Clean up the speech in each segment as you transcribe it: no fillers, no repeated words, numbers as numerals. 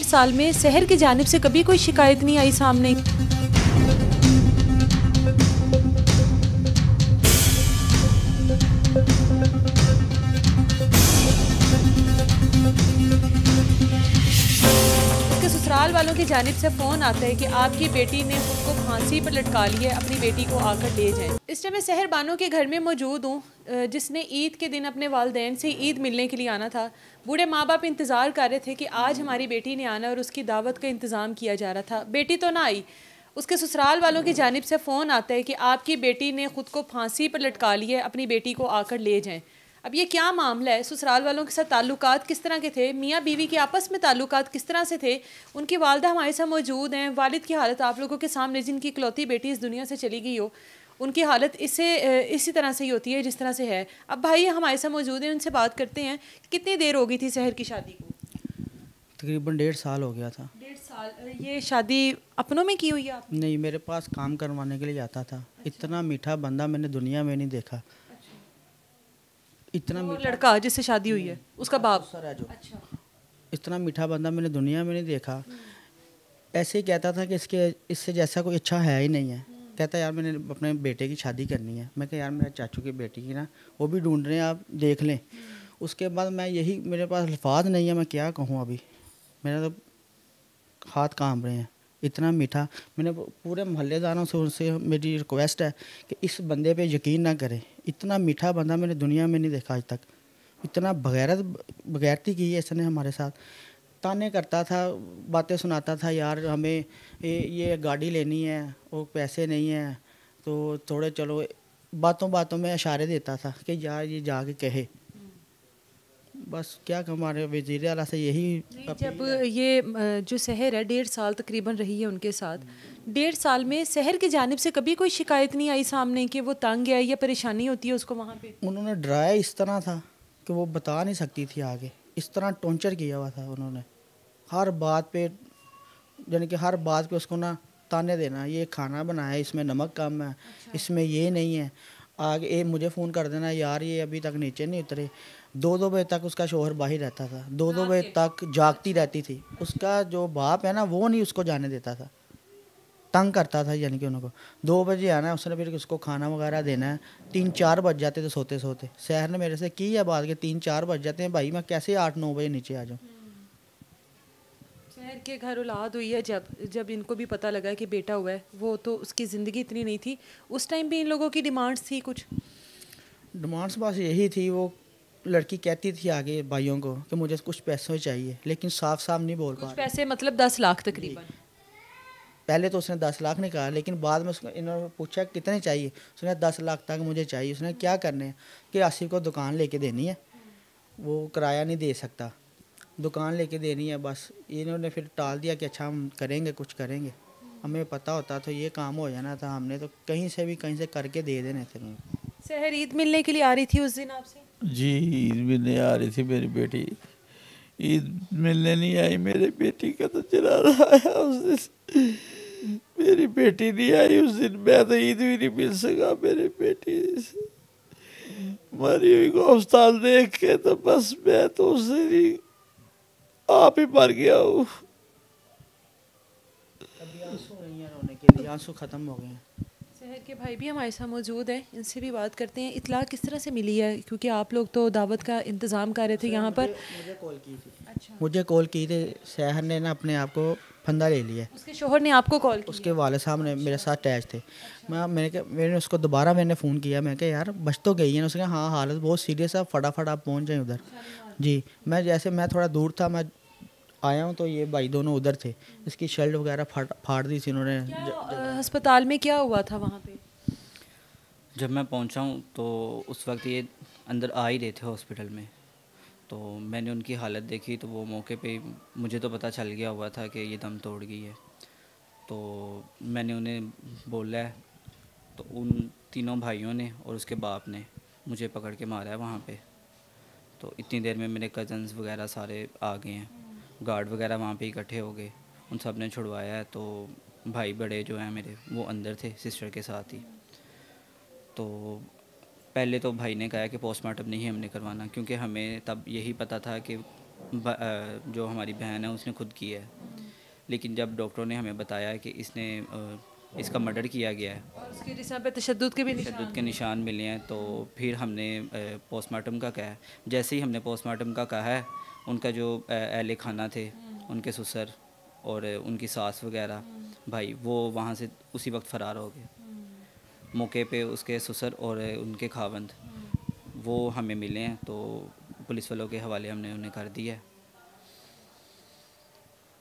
साल में शहर की जानिब से कभी कोई शिकायत नहीं आई सामने। ससुराल वालों की जानिब से फ़ोन आता है कि आपकी बेटी ने खुद को फांसी पर लटका लिया है, अपनी बेटी को आकर ले जाएं। इस टाइम मैं सहर बानो के घर में मौजूद हूँ, जिसने ईद के दिन अपने वालिदैन से ईद मिलने के लिए आना था। बूढ़े माँ बाप इंतज़ार कर रहे थे कि आज हमारी बेटी ने आना और उसकी दावत का इंतज़ाम किया जा रहा था। बेटी तो ना आई, उसके ससुराल वालों की जानिब से फ़ोन आता है कि आपकी बेटी ने खुद को फांसी पर लटका लिया है, अपनी बेटी को आकर ले जाएँ। अब ये क्या मामला है? ससुराल वालों के साथ ताल्लुकात किस तरह के थे? मियाँ बीवी के आपस में ताल्लुकात किस तरह से थे? उनकी वालदा हमारे साथ मौजूद हैं। वालिद की हालत आप लोगों के सामने, जिनकी इकलौती बेटी इस दुनिया से चली गई हो, उनकी हालत इसी तरह से ही होती है जिस तरह से है। अब भाई हमारे साथ मौजूद हैं, उनसे बात करते हैं। कितनी देर हो गई थी सहर की शादी को? तकरीबन 1.5 साल हो गया था। 1.5 साल। ये शादी अपनों में की हुई है आपने? नहीं, मेरे पास काम करवाने के लिए आता था। इतना मीठा बंदा मैंने दुनिया में नहीं देखा। इतना मीठा लड़का जिससे शादी हुई है, उसका बाप सर है जो। अच्छा। इतना मीठा बंदा मैंने दुनिया में नहीं देखा। ऐसे ही कहता था कि इससे जैसा कोई अच्छा है ही नहीं है। कहता यार मैंने अपने बेटे की शादी करनी है। मैं कहा यार मेरे चाचू की बेटी की ना, वो भी ढूंढ रहे हैं, आप देख लें। उसके बाद मैं यही, मेरे पास अल्फाज नहीं है, मैं क्या कहूँ अभी। मेरा तो हाथ कांप रहे हैं। इतना मीठा, मैंने पूरे मोहल्लेदारों से उनसे मेरी रिक्वेस्ट है कि इस बंदे पे यकीन ना करें। इतना मीठा बंदा मैंने दुनिया में नहीं देखा आज तक। इतना बगैरती की है इसने हमारे साथ। ताने करता था, बातें सुनाता था, यार हमें ये गाड़ी लेनी है, वो पैसे नहीं हैं, तो थोड़े चलो, बातों बातों में इशारे देता था कि यार ये जाके कहे। बस क्या हमारे वज़ीर आला से यही। जब ये जो शहर है 1.5 साल तकरीबन रही है उनके साथ, 1.5 साल में शहर की जानिब से कभी कोई शिकायत नहीं आई सामने कि वो तंग है या परेशानी होती है उसको वहाँ पे? उन्होंने डराया इस तरह था कि वो बता नहीं सकती थी आगे। इस तरह टॉर्चर किया हुआ था उन्होंने। हर बात पे, यानी कि हर बात पे उसको ना ताने देना, ये खाना बनाया है, इसमें नमक कम है, इसमें ये नहीं है। आगे मुझे फ़ोन कर देना, यार ये अभी तक नीचे नहीं उतरे। 2-2 बजे तक उसका शौहर बाहर रहता था, 2-2 बजे तक जागती रहती थी। उसका जो बाप है ना, वो नहीं उसको जाने देता था, तंग करता था। यानी कि उनको 2 बजे आना है उसने, फिर उसको खाना वगैरह देना है। 3-4 बज जाते थे सोते सोते। शहर ने मेरे से की है बात कि 3-4 बज जाते हैं, भाई मैं कैसे 8-9 बजे नीचे आ जाऊँ। शहर के घर औलाद हुई है, जब इनको भी पता लगा कि बेटा हुआ है, वो तो उसकी ज़िंदगी इतनी नहीं थी। उस टाइम भी इन लोगों की डिमांड्स थी कुछ? डिमांड्स बस यही थी, वो लड़की कहती थी आगे भाइयों को कि मुझे कुछ पैसे चाहिए, लेकिन साफ साफ नहीं बोल पा रही। पैसे मतलब 10 लाख तकरीबन? पहले तो उसने 10 लाख नहीं कहा, लेकिन बाद में उसने इन्होंने पूछा कितने चाहिए, उसने 10 लाख तक मुझे चाहिए। उसने क्या करने हैं कि आसिफ को दुकान लेके देनी है, वो किराया नहीं दे सकता, दुकान लेके देनी है। बस इन्होंने फिर टाल दिया कि अच्छा हम करेंगे, कुछ करेंगे। हमें पता होता तो ये काम हो जाना था, हमने तो कहीं से भी कहीं से करके दे देने थे। शहर ईद मिलने के लिए आ रही थी उस दिन आपसे? जी, ईद मिलने आ रही थी मेरी बेटी। ईद मिलने नहीं आई, मेरी बेटी का तो जनाजा आया उस दिन। मेरी बेटी नहीं आई उस दिन, मैं तो ईद भी नहीं मिल सका मेरी बेटी से। मरी हुई को अस्पताल देख के तो बस मैं तो उससे नहीं, आप ही मर गया हूँ। अभी आंसू नहीं है रोने के लिए, आंसू खत्म हो गए हैं। शहर के भाई भी हमारे साथ मौजूद हैं, इनसे भी बात करते हैं। इतला किस तरह से मिली है, क्योंकि आप लोग तो दावत का इंतज़ाम कर रहे थे यहाँ पर? मुझे कॉल की थी। अच्छा। मुझे कॉल की थी, शहर ने ना अपने आप को फंदा ले लिया। उसके शोहर ने आपको कॉल किया? उसके वाले साहब ने मेरे साथ अटैच थे। मैंने उसको दोबारा फ़ोन किया, मैं कहा यार बच तो गई है ना? उसने कहा हाँ हालत बहुत सीरियस है, फटाफट आप पहुँच जाएँ उधर। जी, मैं थोड़ा दूर था, मैं आया हूँ तो ये भाई दोनों उधर थे। इसकी शर्ट वगैरह फाड़ दी थी इन्होंने। अस्पताल में क्या हुआ था वहाँ पे? जब मैं पहुंचा हूं तो उस वक्त ये अंदर आ ही रहे थे हॉस्पिटल में, तो मैंने उनकी हालत देखी तो वो मौके पे मुझे तो पता चल गया हुआ था कि ये दम तोड़ गई है। तो मैंने उन्हें बोला है, तो उन तीनों भाइयों ने और उसके बाप ने मुझे पकड़ के मारा है वहाँ पे। तो इतनी देर में मेरे कज़न्स वगैरह सारे आ गए हैं, गार्ड वगैरह वहाँ पे इकट्ठे हो गए, उन सब ने छुड़वाया है। तो भाई बड़े जो हैं मेरे, वो अंदर थे सिस्टर के साथ ही। तो पहले तो भाई ने कहा कि पोस्टमार्टम नहीं हमने करवाना, क्योंकि हमें तब यही पता था कि जो हमारी बहन है उसने खुद की है, लेकिन जब डॉक्टरों ने हमें बताया कि इसने इसका मर्डर किया गया है और उसके जिस्म पे तशद्दुद के भी तशद्दुद के निशान मिले हैं, तो फिर हमने पोस्टमार्टम का कहा है। जैसे ही हमने पोस्टमार्टम का कहा है, उनका जो अहले खाना थे, उनके ससुर और उनकी सास वगैरह भाई, वो वहाँ से उसी वक्त फ़रार हो गए। मौके पे उसके ससुर और उनके खावंद वो हमें मिले हैं, तो पुलिस वालों के हवाले हमने उन्हें कर दिया है।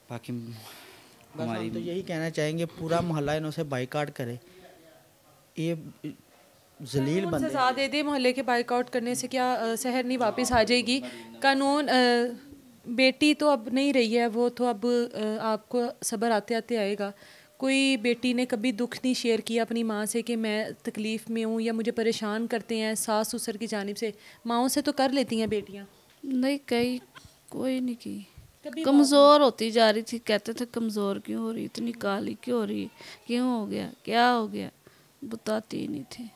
बाकी बस हम तो यही कहना चाहेंगे, पूरा मोहल्ला इन्हों से बाइकाट करे। ये जलील कानून बंदे सजा दे दे। मोहल्ले के बाइकआउट करने से क्या शहर नहीं वापस आ जाएगी? कानून बेटी तो अब नहीं रही है, वो तो अब आपको सब्र आते आते आएगा। कोई बेटी ने कभी दुख नहीं शेयर किया अपनी माँ से कि मैं तकलीफ़ में हूँ या मुझे परेशान करते हैं सास ससुर की जानिब से? माँओं से तो कर लेती हैं बेटियाँ। नहीं, कहीं कोई नहीं की। कभी कमज़ोर होती जा रही थी, कहते थे कमज़ोर क्यों हो रही, इतनी काली क्यों हो रही, क्यों हो गया, क्या हो गया, बताती ही नहीं थी।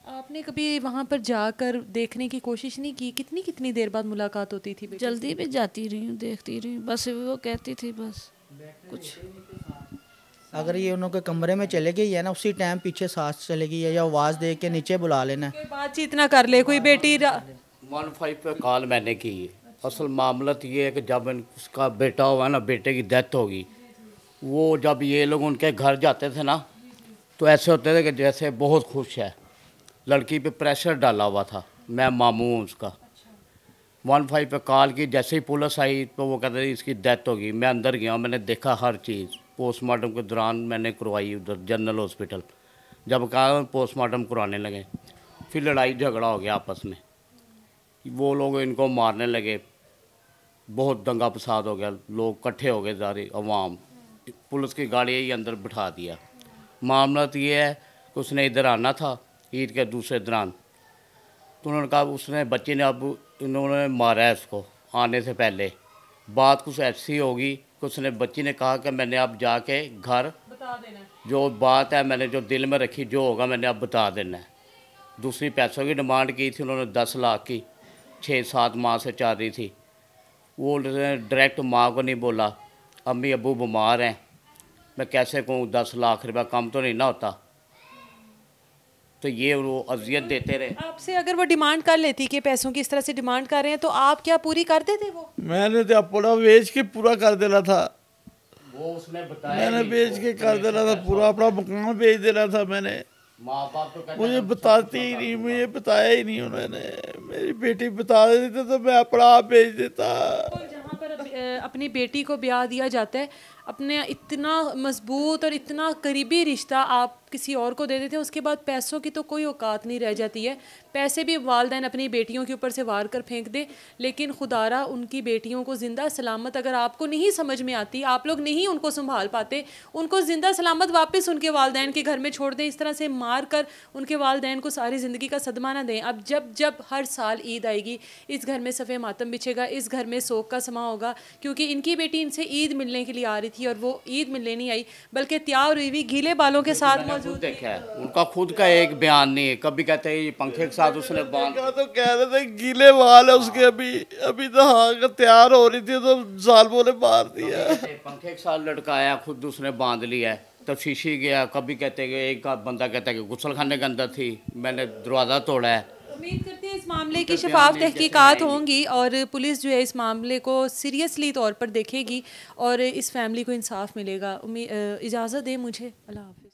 आपने कभी वहाँ पर जाकर देखने की कोशिश नहीं की? कितनी कितनी देर बाद मुलाकात होती थी बेटी से? जल्दी भी जाती रही हूँ, देखती रही हूँ, बस वो कहती थी बस कुछ। अगर ये उन्होंने कमरे में चले गई है ना, उसी टाइम पीछे सांस चले गई है या आवाज़ दे के नीचे बुला लेना। कोई बातचीत ना कर ले कोई बेटी 15 पे कॉल मैंने की है। असल मामला तो ये है कि जब उसका बेटा हुआ ना, बेटे की डेथ होगी, वो जब ये लोग उनके घर जाते थे ना, तो ऐसे होते थे कि जैसे बहुत खुश है। लड़की पे प्रेशर डाला हुआ था, मैं मामू हूँ उसका। 15 पे कॉल की, जैसे ही पुलिस आई तो वो कहते थे इसकी डेथ होगी। मैं अंदर गया, मैंने देखा हर चीज़। पोस्टमार्टम के दौरान मैंने करवाई उधर जनरल हॉस्पिटल। जब कहा पोस्टमार्टम करवाने लगे, फिर लड़ाई झगड़ा हो गया आपस में। वो लोग इनको मारने लगे, बहुत दंगा फसाद हो गया, लोग इकट्ठे हो गए सारे अवाम। पुलिस की गाड़ी ही अंदर बिठा दिया। मामला तो ये है कि उसने इधर आना था ईद के दूसरे दौरान, तो उन्होंने कहा उसने बच्चे ने अब इन्होंने मारा है उसको आने से पहले। बात कुछ ऐसी होगी कि उसने बच्ची ने कहा कि मैंने अब जाके घर बता देना, जो बात है मैंने जो दिल में रखी, जो होगा मैंने अब बता देना है। दूसरी पैसों की डिमांड की थी उन्होंने, 10 लाख की, 6-7 माह से चल रही थी। वो डायरेक्ट माँ को नहीं बोला, अम्मी अब्बू बीमार हैं, मैं कैसे कहूँ 10 लाख रुपया कम तो नहीं ना होता। तो ये वो अजियत देते रहे। आपसे अगर वो डिमांड कर लेती कि पैसों की इस तरह से डिमांड कर रहे हैं, तो आप क्या पूरी कर देते? वो मैंने तो अपना बेच के पूरा कर देना था। वो उसने बताया मैंने नहीं, बेच के कर देना था पूरा, अपना मकान बेच देना था मैंने। माँ बाप तो कहते मुझे हैं, बताती ही नहीं, मुझे बताया ही नहीं उन्होंने। मेरी बेटी बता देती तो मैं अपना आप बेच देता। तो जहाँ पर अपनी बेटी को ब्याह दिया जाता है, अपने इतना मजबूत और इतना करीबी रिश्ता आप किसी और को दे देते हैं, उसके बाद पैसों की तो कोई औकात नहीं रह जाती है। पैसे भी वालिदैन अपनी बेटियों के ऊपर से वार कर फेंक दे, लेकिन खुदारा उनकी बेटियों को ज़िंदा सलामत, अगर आपको नहीं समझ में आती, आप लोग नहीं उनको संभाल पाते, उनको ज़िंदा सलामत वापस उनके वालिदैन के घर में छोड़ दें। इस तरह से मार कर उनके वालिदैन को सारी ज़िंदगी का सदमा ना दें। अब जब जब हर साल ईद आएगी, इस घर में सफ़े मातम बिछेगा, इस घर में सोग का समा होगा, क्योंकि इनकी बेटी इनसे ईद मिलने के लिए आ रही थी और वो ईद मिलने नहीं आई, बल्कि तैयार हुई हुई गीले बालों के साथ मौजूद थी। देखा है उनका खुद का एक बयान नहीं है। कभी कहते हैं ये पंखे के साथ उसने बांध, तो कह रहे थे गीले बाल है उसके, अभी तो हाँ तैयार हो रही थी तो जालिमों ने मार दिया। पंखे के साथ लटकाया, खुद उसने बांध लिया है, तफ्शीशी गया। कभी कहते हैं एक बंदा कहता है कि गुसल खाने के अंदर थी, मैंने दरवाज़ा तोड़ा है। उम्मीद करते हैं इस मामले की शफाफ तहकीकात होंगी और पुलिस जो है इस मामले को सीरियसली तौर पर देखेगी और इस फैमिली को इंसाफ मिलेगा। इजाज़त दें मुझे, अल्लाह हाफ़िज़।